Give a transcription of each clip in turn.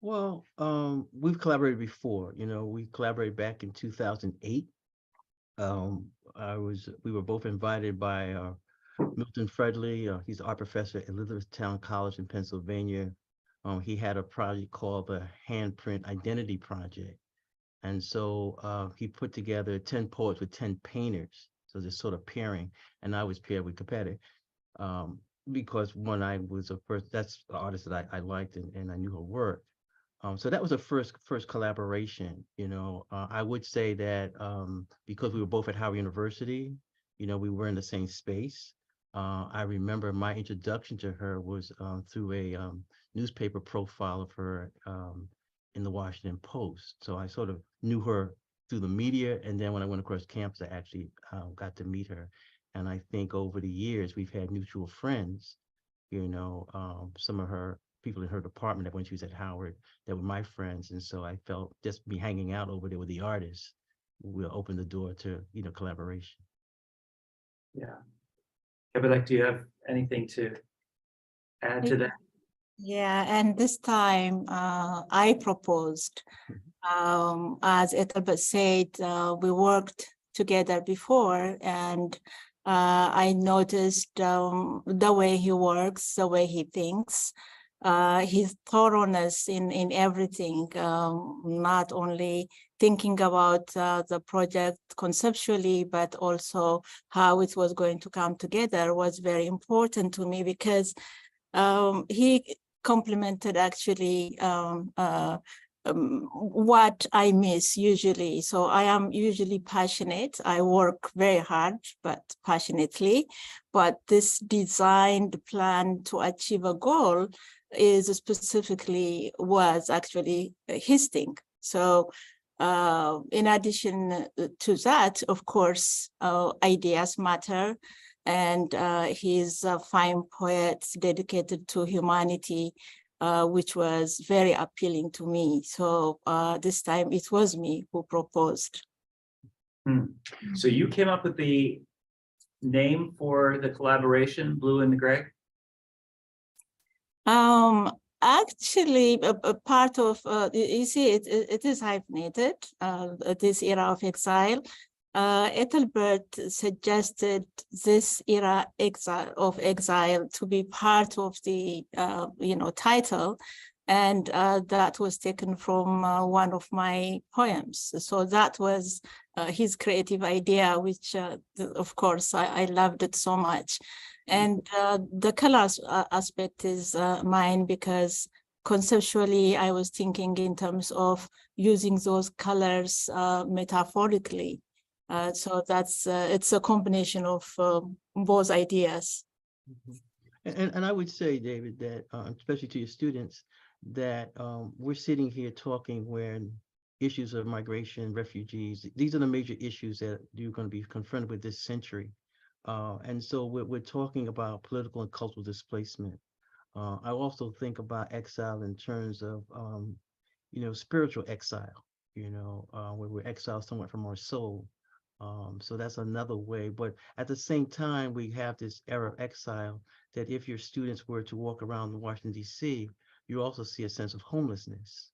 Well, we've collaborated before. We collaborated back in 2008. We were both invited by Milton Fredley. He's an art professor at Elizabethtown College in Pennsylvania. He had a project called the Handprint Identity Project. And so he put together 10 poets with 10 painters. So this sort of pairing, and I was paired with Kapete. Because one, that's the artist that I liked and I knew her work. So that was a first collaboration. I would say that because we were both at Howard University, we were in the same space. I remember my introduction to her was through a newspaper profile of her in the Washington Post. So I sort of knew her through the media, and then when I went across campus, I actually got to meet her. And I think over the years, we've had mutual friends, some of her people in her department that when she was at Howard, that were my friends. And so I felt just me hanging out over there with the artists will open the door to, collaboration. Yeah. Kebelek, do you have anything to add to that? Yeah, and this time I proposed. As Ethelbert said, we worked together before, and I noticed the way he works, the way he thinks, his thoroughness in everything, not only thinking about the project conceptually, but also how it was going to come together was very important to me, because he complemented actually what I miss usually. So I am usually passionate. I work very hard, but passionately. But this designed plan to achieve a goal was actually his thing. So in addition to that, of course, ideas matter. And he's a fine poet dedicated to humanity, which was very appealing to me. So this time it was me who proposed. So you came up with the name for the collaboration, Blue and the Gray? Actually, a part of, you see, it is hyphenated, this era of exile. Ethelbert suggested this era of exile to be part of the title, and that was taken from one of my poems. So that was his creative idea, which of course I loved it so much. And the colors aspect is mine, because conceptually I was thinking in terms of using those colors metaphorically. So that's it's a combination of both ideas. And I would say, David, that especially to your students, that we're sitting here talking when issues of migration, refugees, these are the major issues that you're going to be confronted with this century. And so we're talking about political and cultural displacement. I also think about exile in terms of, spiritual exile, where we're exiled somewhat from our soul. So that's another way. But at the same time, we have this era of exile that if your students were to walk around Washington, D.C., you also see a sense of homelessness,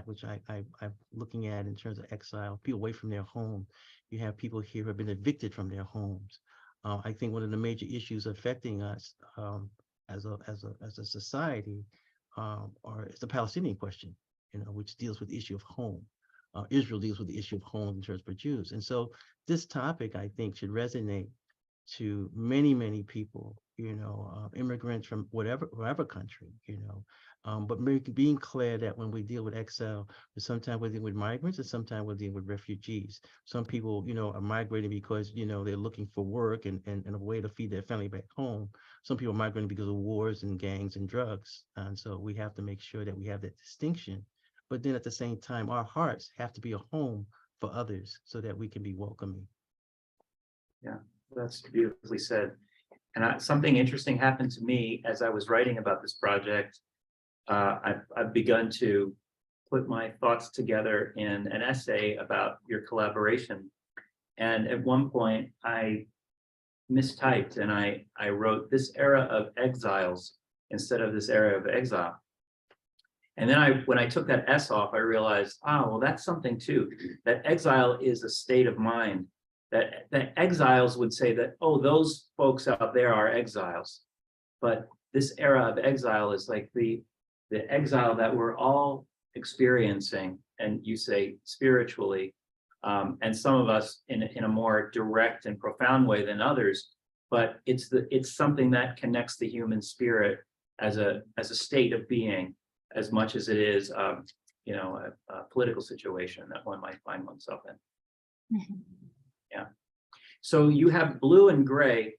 which I'm looking at in terms of exile, people away from their home. You have people here who have been evicted from their homes. I think one of the major issues affecting us as a society is the Palestinian question, which deals with the issue of home. Israel deals with the issue of home in terms of Jews. And so this topic, I think, should resonate to many, many people, immigrants from whatever country, but being clear that when we deal with exile, sometimes we're dealing with migrants and sometimes we're dealing with refugees. Some people, are migrating because, they're looking for work and a way to feed their family back home. Some people are migrating because of wars and gangs and drugs. And so we have to make sure that we have that distinction. But then at the same time, our hearts have to be a home for others so that we can be welcoming. Yeah, that's beautifully said. And something interesting happened to me as I was writing about this project. I've begun to put my thoughts together in an essay about your collaboration. And at one point I mistyped and I wrote this era of exiles instead of this era of exile. And then when I took that S off, I realized, well, that's something too, that exile is a state of mind, that exiles would say that, oh, those folks out there are exiles. But this era of exile is like the exile that we're all experiencing, and you say spiritually, and some of us in a more direct and profound way than others, but it's something that connects the human spirit as a state of being, as much as it is, you know, a political situation that one might find oneself in. Mhm. Yeah. So you have blue and gray.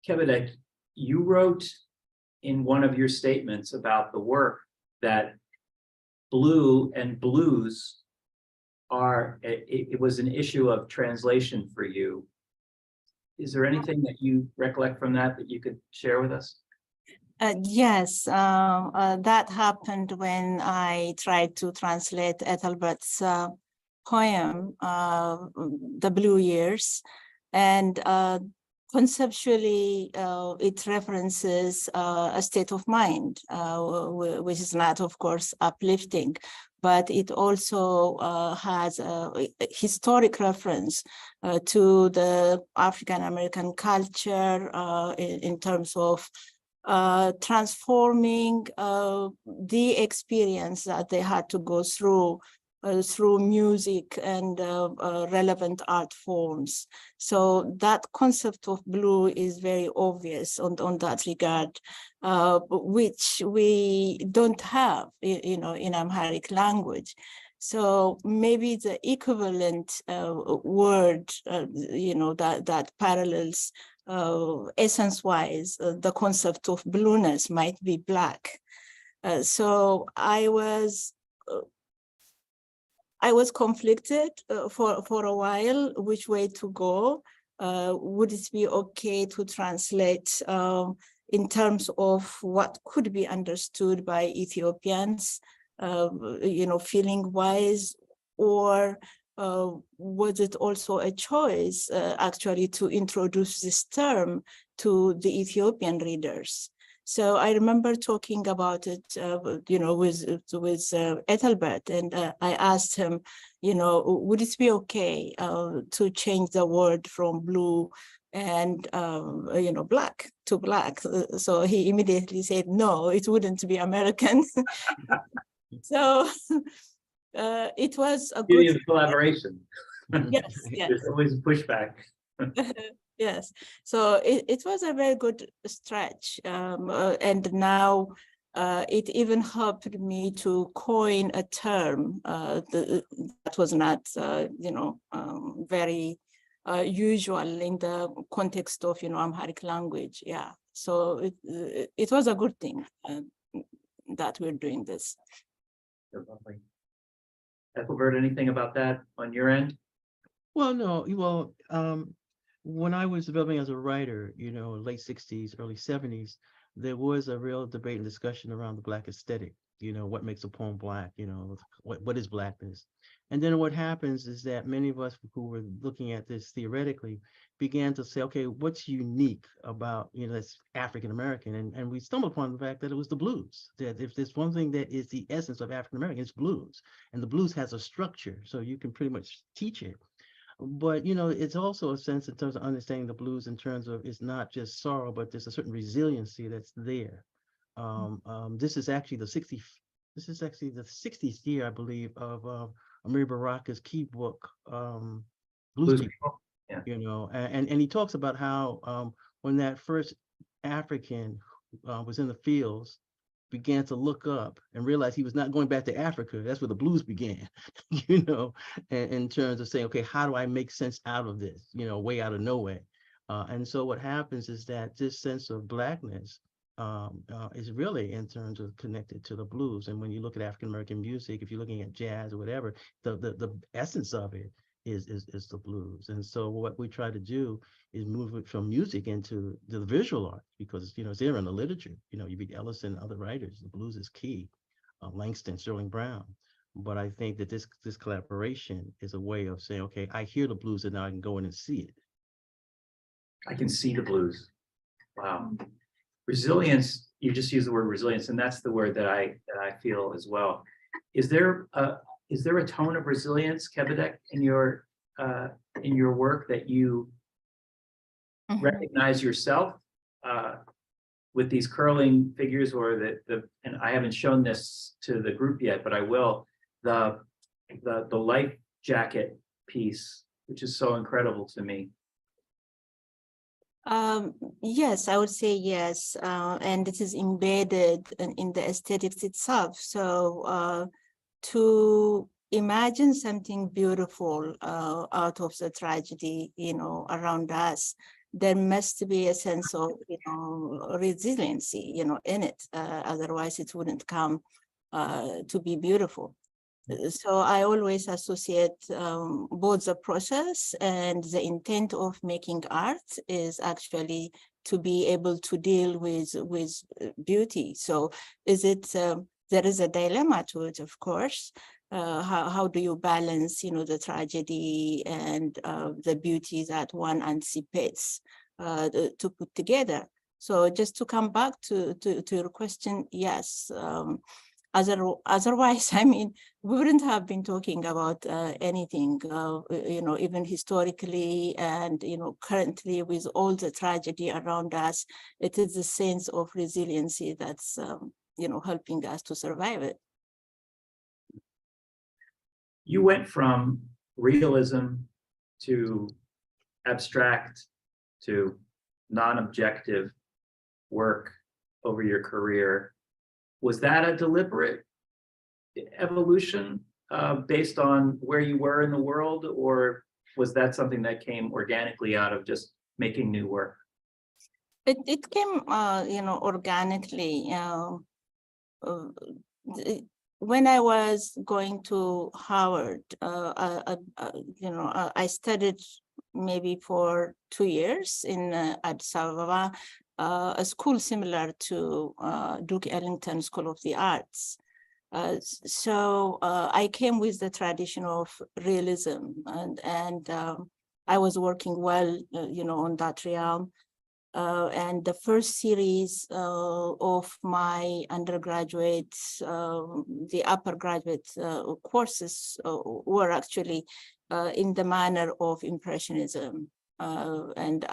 Kebedek, you wrote in one of your statements about the work that blue and blues it was an issue of translation for you. Is there anything that you recollect from that you could share with us? Yes, that happened when I tried to translate Ethelbert's poem, The Blue Years, and conceptually it references a state of mind, which is not, of course, uplifting, but it also has a historic reference to the African-American culture in terms of transforming the experience that they had to go through music and relevant art forms. So that concept of blue is very obvious on that regard, which we don't have, you know, in Amharic language. So maybe the equivalent word, you know, that parallels essence-wise, the concept of blueness might be black. So I was conflicted for a while which way to go. Would it be okay to translate in terms of what could be understood by Ethiopians, you know, feeling-wise, or was it also a choice actually to introduce this term to the Ethiopian readers? So I remember talking about it, you know, with Ethelbert, and I asked him, you know, would it be okay to change the word from blue and, you know, black to black? So he immediately said, no, it wouldn't be American. So it was a good collaboration. Yes, yes. There's always pushback. Yes, so it was a very good stretch, and now it even helped me to coin a term that was not, you know, very usual in the context of, you know, Amharic language. Yeah, so it was a good thing that we're doing this. Lovely. Ethelbert, anything about that on your end? Well, no, well, when I was developing as a writer, you know, late 60s, early 70s, there was a real debate and discussion around the Black aesthetic. You know, what makes a poem Black, you know, what is Blackness? And then what happens is that many of us who were looking at this theoretically began to say, okay, what's unique about, you know, that's African-American? And we stumbled upon the fact that it was the blues, that if there's one thing that is the essence of African-American, it's blues. And the blues has a structure, so you can pretty much teach it. But, you know, it's also a sense in terms of understanding the blues in terms of it's not just sorrow, but there's a certain resiliency that's there. This is actually the 60th year, I believe, of Amir Baraka's key book, Blues People. Yeah. You know, and he talks about how when that first African was in the fields, began to look up and realize he was not going back to Africa. That's where the blues began, you know, in terms of saying, okay, how do I make sense out of this, you know, way out of nowhere. And so what happens is that this sense of Blackness is really in terms of connected to the blues. And when you look at African-American music, if you're looking at jazz or whatever, the essence of it is the blues. And so what we try to do is move it from music into the visual art, because, you know, it's there in the literature. You know, you read Ellison and other writers, the blues is key, Langston, Sterling Brown. But I think that this collaboration is a way of saying, okay, I hear the blues and now I can go in and see it. I can see the blues. Wow. Resilience, you just use the word resilience, and that's the word that I feel as well. Is there a tone of resilience, Kebedek, in your work that you recognize yourself with these curling figures, or and I haven't shown this to the group yet, but I will, the life jacket piece, which is so incredible to me. Yes, I would say yes, and it is embedded in the aesthetics itself. So to imagine something beautiful out of the tragedy, around us, there must be a sense of, resiliency, in it. Otherwise, it wouldn't come to be beautiful. So I always associate both the process and the intent of making art is actually to be able to deal with beauty. So there is a dilemma to it, of course. How do you balance, the tragedy and the beauty that one anticipates to put together? So just to come back to your question, yes. Otherwise, I mean, we wouldn't have been talking about anything, even historically and, currently with all the tragedy around us, it is the sense of resiliency that's, helping us to survive it. You went from realism to abstract to non-objective work over your career. Was that a deliberate evolution based on where you were in the world, or was that something that came organically out of just making new work? It came, organically. When I was going to Howard, I studied maybe for 2 years in Addis Ababa, a school similar to Duke Ellington School of the Arts. So I came with the tradition of realism, and I was working well, on that realm. And the first series of my undergraduate, the upper graduate courses were actually in the manner of Impressionism, and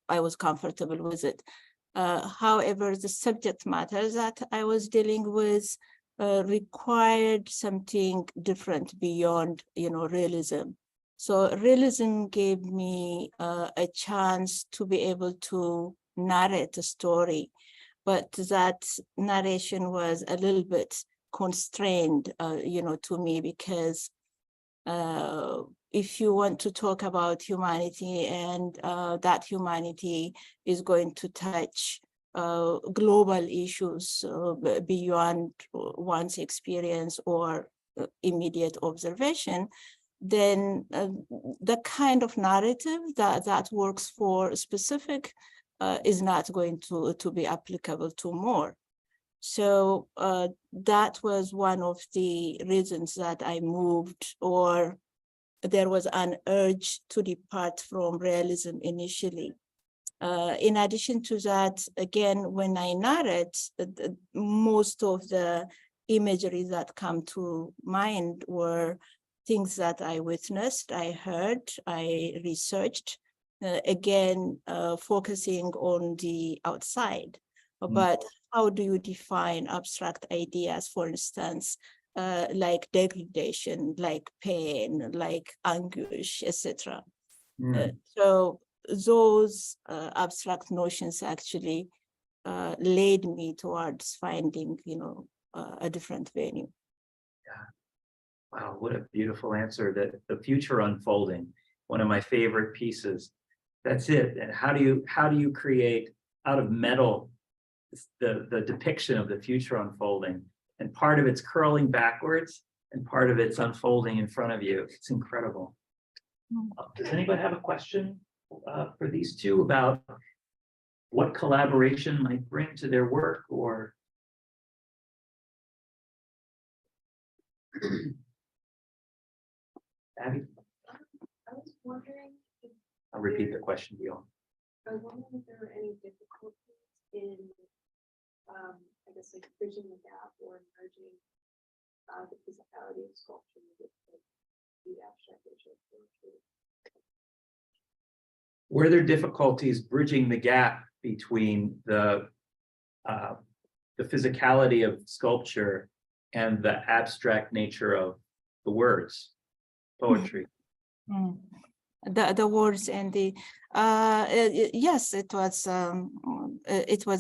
I was comfortable with it. However, the subject matter that I was dealing with required something different beyond, realism. So realism gave me a chance to be able to narrate a story, but that narration was a little bit constrained, to me, because if you want to talk about humanity and that humanity is going to touch global issues beyond one's experience or immediate observation, then the kind of narrative that works for specific is not going to be applicable to more. So that was one of the reasons that I moved, or there was an urge to depart from realism initially. In addition to that, again, when I narrate, most of the imagery that come to mind were things that I witnessed, I heard, I researched, again, focusing on the outside. But how do you define abstract ideas, for instance, like degradation, like pain, like anguish, etc.? So those abstract notions actually led me towards finding, a different venue. Yeah. Wow, what a beautiful answer. The future unfolding, one of my favorite pieces. That's it. And how do you create out of metal the depiction of the future unfolding? And part of it's curling backwards and part of it's unfolding in front of you. It's incredible. Does anybody have a question for these two about what collaboration might bring to their work, or Abby? I was wondering if I'll repeat the question to you all. I was wondering if there were any difficulties in I guess like bridging the gap or merging the physicality of sculpture with the abstract nature of poetry. Were there difficulties bridging the gap between the physicality of sculpture and the abstract nature of the words, poetry? The words and the yes, it was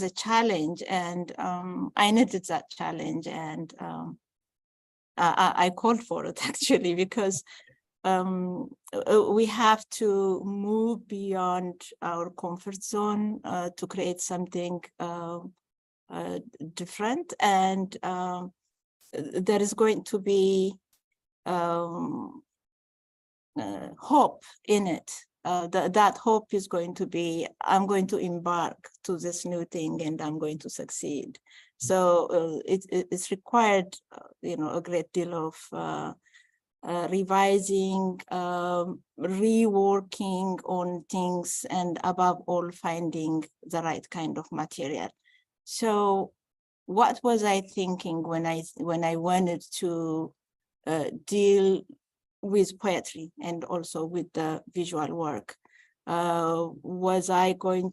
a challenge, and I needed that challenge, and I called for it actually, because we have to move beyond our comfort zone to create something different, and there is going to be hope in it. That hope is going to be, I'm going to embark to this new thing and I'm going to succeed. So it's required, a great deal of revising, reworking on things, and above all, finding the right kind of material. So what was I thinking when I wanted to deal with poetry and also with the visual work? Were I going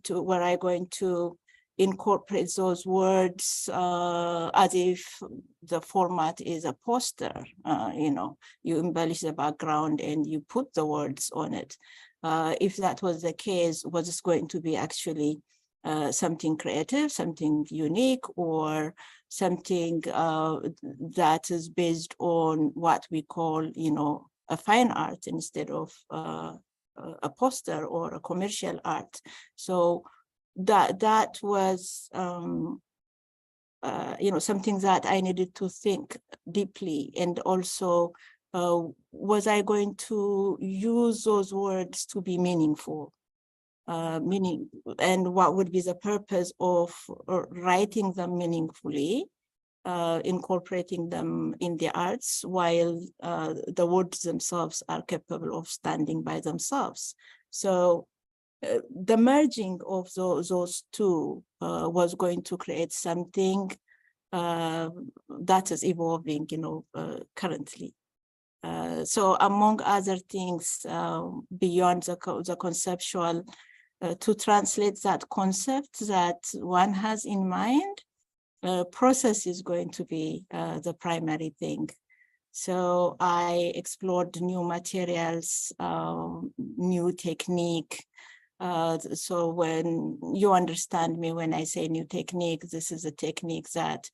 to incorporate those words as if the format is a poster? You embellish the background and you put the words on it. If that was the case, was it going to be actually something creative, something unique, or something that is based on what we call, a fine art instead of a poster or a commercial art? So that was, something that I needed to think deeply. And also, was I going to use those words to be meaningful? And what would be the purpose of writing them meaningfully, incorporating them in the arts, while the words themselves are capable of standing by themselves? So the merging of those two was going to create something that is evolving, currently. So among other things, beyond the conceptual, to translate that concept that one has in mind, process is going to be the primary thing. So I explored new materials, new technique. So when you understand me, when I say new technique, this is a technique that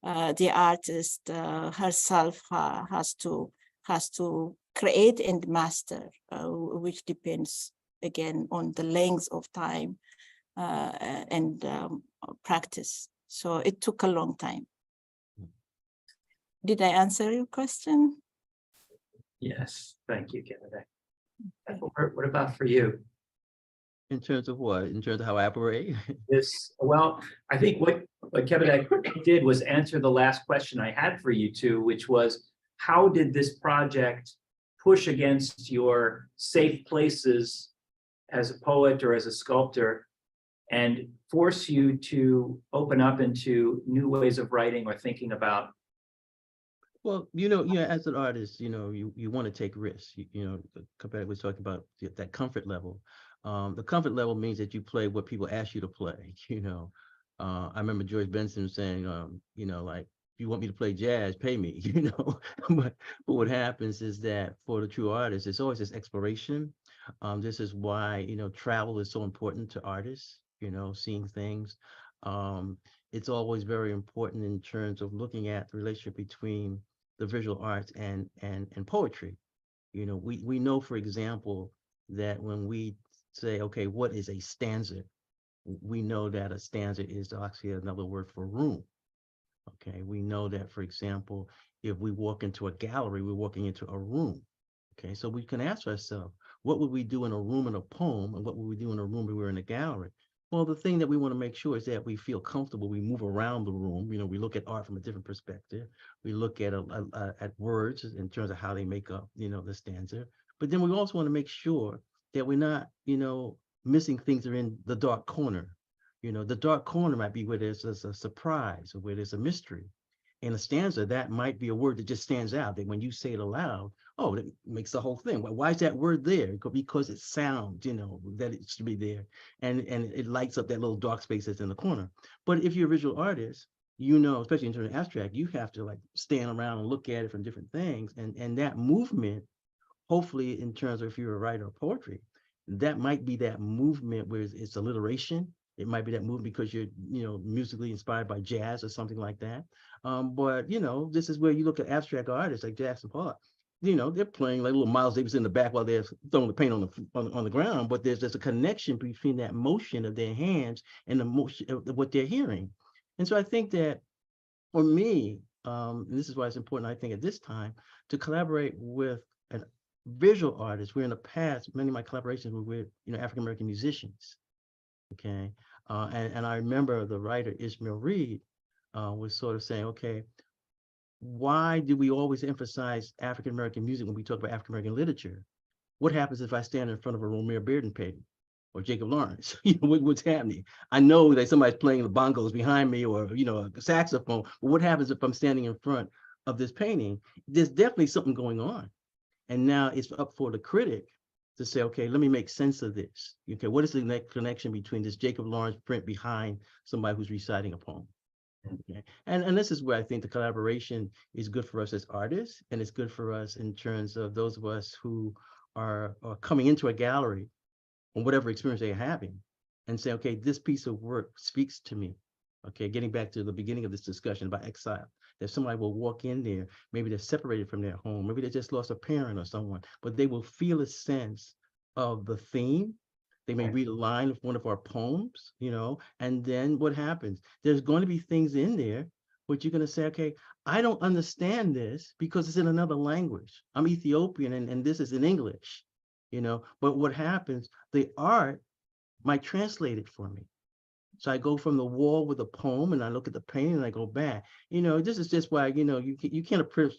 the artist herself has to create and master, which depends again on the length of time and practice. So it took a long time. Did I answer your question? Yes, thank you, Kevin. What about for you? In terms of what? In terms of how I operate? Well, I think what Kevin did was answer the last question I had for you two, which was, how did this project push against your safe places as a poet or as a sculptor and force you to open up into new ways of writing or thinking about? Well, as an artist, you want to take risks. Kebede was talking about that comfort level. The comfort level means that you play what people ask you to play. I remember George Benson saying, like, if you want me to play jazz, pay me. But what happens is that for the true artist, it's always this exploration. This is why travel is so important to artists. Seeing things. It's always very important in terms of looking at the relationship between the visual arts and poetry. We know, for example, that when we say, okay, what is a stanza? We know that a stanza is actually another word for room. Okay, we know that, for example, if we walk into a gallery, we're walking into a room. Okay, so we can ask ourselves, what would we do in a room in a poem, and what would we do in a room if we were in a gallery? Well, the thing that we want to make sure is that we feel comfortable. We move around the room. We look at art from a different perspective. We look at words in terms of how they make up, the stanza. But then we also want to make sure that we're not, missing things that are in the dark corner. The dark corner might be where there's a surprise or where there's a mystery. In a stanza, that might be a word that just stands out, that when you say it aloud, oh, that makes the whole thing. Why is that word there? Because it sounds, that it should be there. And it lights up that little dark space that's in the corner. But if you're a visual artist, especially in terms of abstract, you have to like stand around and look at it from different things. And that movement, hopefully in terms of if you're a writer of poetry, that might be that movement where it's alliteration. It might be that movement because you're, musically inspired by jazz or something like that. But, this is where you look at abstract artists like Jackson Pollock. They're playing like little Miles Davis in the back while they're throwing the paint on the ground. But there's a connection between that motion of their hands and the motion of what they're hearing. And so I think that for me, and this is why it's important, I think, at this time, to collaborate with a visual artist. Where in the past, many of my collaborations were with, African-American musicians. Okay. And I remember the writer Ishmael Reed was sort of saying, okay, why do we always emphasize African-American music when we talk about African-American literature? What happens if I stand in front of a Romare Bearden painting or Jacob Lawrence? What's happening? I know that somebody's playing the bongos behind me or, a saxophone, but what happens if I'm standing in front of this painting? There's definitely something going on. And now it's up for the critic to say, okay, let me make sense of this. Okay, what is the connection between this Jacob Lawrence print behind somebody who's reciting a poem? Okay, and this is where I think the collaboration is good for us as artists, and it's good for us in terms of those of us who are coming into a gallery on whatever experience they're having and say, okay, this piece of work speaks to me. Okay, getting back to the beginning of this discussion about exile, that somebody will walk in there, maybe they're separated from their home, maybe they just lost a parent or someone, but they will feel a sense of the theme. They may read a line of one of our poems, and then what happens? There's going to be things in there which you're going to say, okay, I don't understand this because it's in another language. I'm Ethiopian and this is in English, but what happens? The art might translate it for me. So I go from the wall with a poem and I look at the painting and I go back. This is just why, you can't approach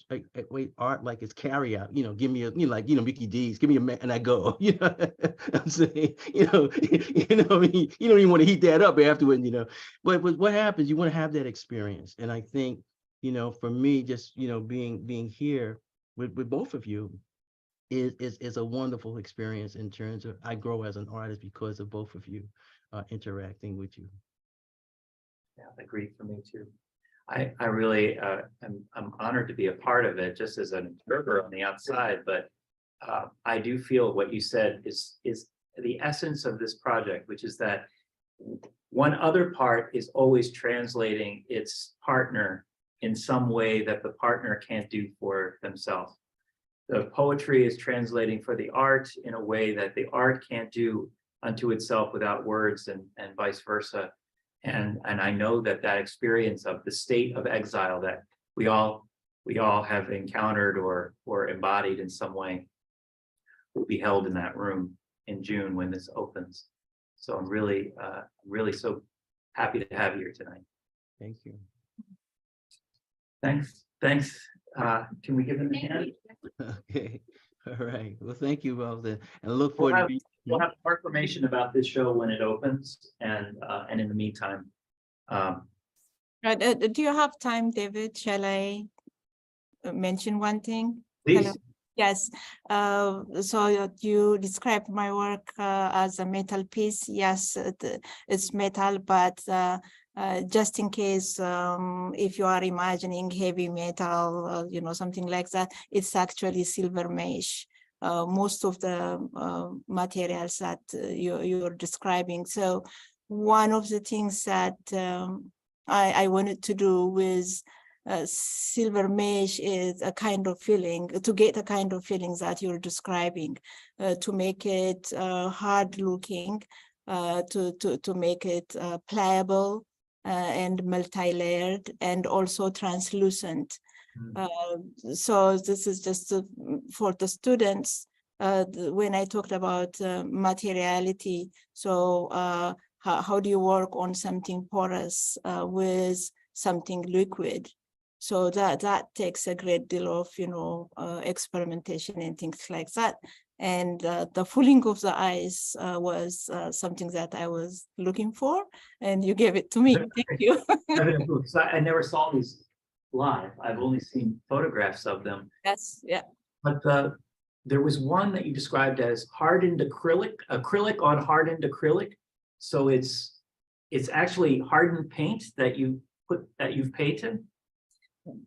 art like it's carry out, give me a, Mickey D's, give me a, and I go, I'm saying, you don't even want to heat that up afterward, but what happens, you want to have that experience. And I think, for me, just, being here with both of you is a wonderful experience in terms of, I grow as an artist because of both of you. Interacting with you. Yeah, agreed for me too. I really I'm honored to be a part of it, just as an observer on the outside. But I do feel what you said is the essence of this project, which is that one other part is always translating its partner in some way that the partner can't do for themselves. The poetry is translating for the art in a way that the art can't do unto itself without words, and vice versa. And I know that experience of the state of exile that we all have encountered or embodied in some way will be held in that room in June when this opens. So I'm really so happy to have you here tonight. Thank you. Thanks. Can we give them a hand? Okay. All right. Well, thank you both, and I look forward to we'll have more information about this show when it opens, and in the meantime. Do you have time, David? Shall I mention one thing? Please. Hello? Yes. So you described my work as a metal piece. Yes, it's metal, but just in case, if you are imagining heavy metal, something like that, it's actually silver mesh. Most of the materials that you're describing. So one of the things that I wanted to do with silver mesh is a kind of feeling, to get a kind of feelings that you're describing, to make it hard looking, to make it pliable and multi-layered and also translucent. So this is just for the students, when I talked about materiality. So how do you work on something porous with something liquid? So that takes a great deal of experimentation and things like that. And the fooling of the eyes was something that I was looking for, and you gave it to me. Thank you. I never saw these live. I've only seen photographs of them. Yes, yeah. But there was one that you described as hardened acrylic on hardened acrylic. So it's actually hardened paint that you've painted.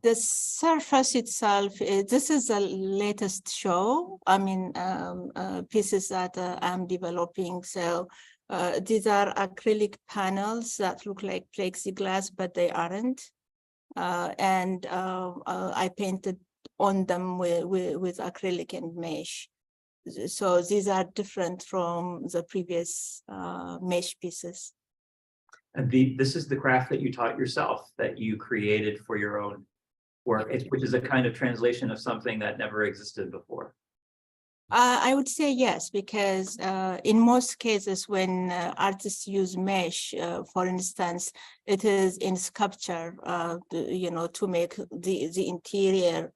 The surface itself, this is the latest show. I mean, pieces that I'm developing. So these are acrylic panels that look like plexiglass, but they aren't. And I painted on them with acrylic and mesh. So these are different from the previous mesh pieces. And this is the craft that you taught yourself, that you created for your own work, which is a kind of translation of something that never existed before. I would say yes, because in most cases when artists use mesh, for instance, it is in sculpture, to make the interior,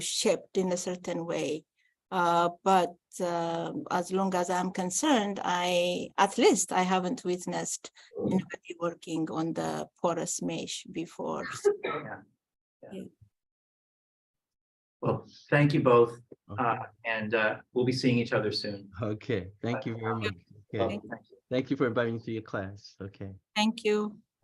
shaped in a certain way. But as long as I'm concerned, at least I haven't witnessed anybody working on the porous mesh before. Yeah. Well, thank you both. And we'll be seeing each other soon. Okay, thank you very much. Okay. Thank you for inviting me to your class. Okay. Thank you.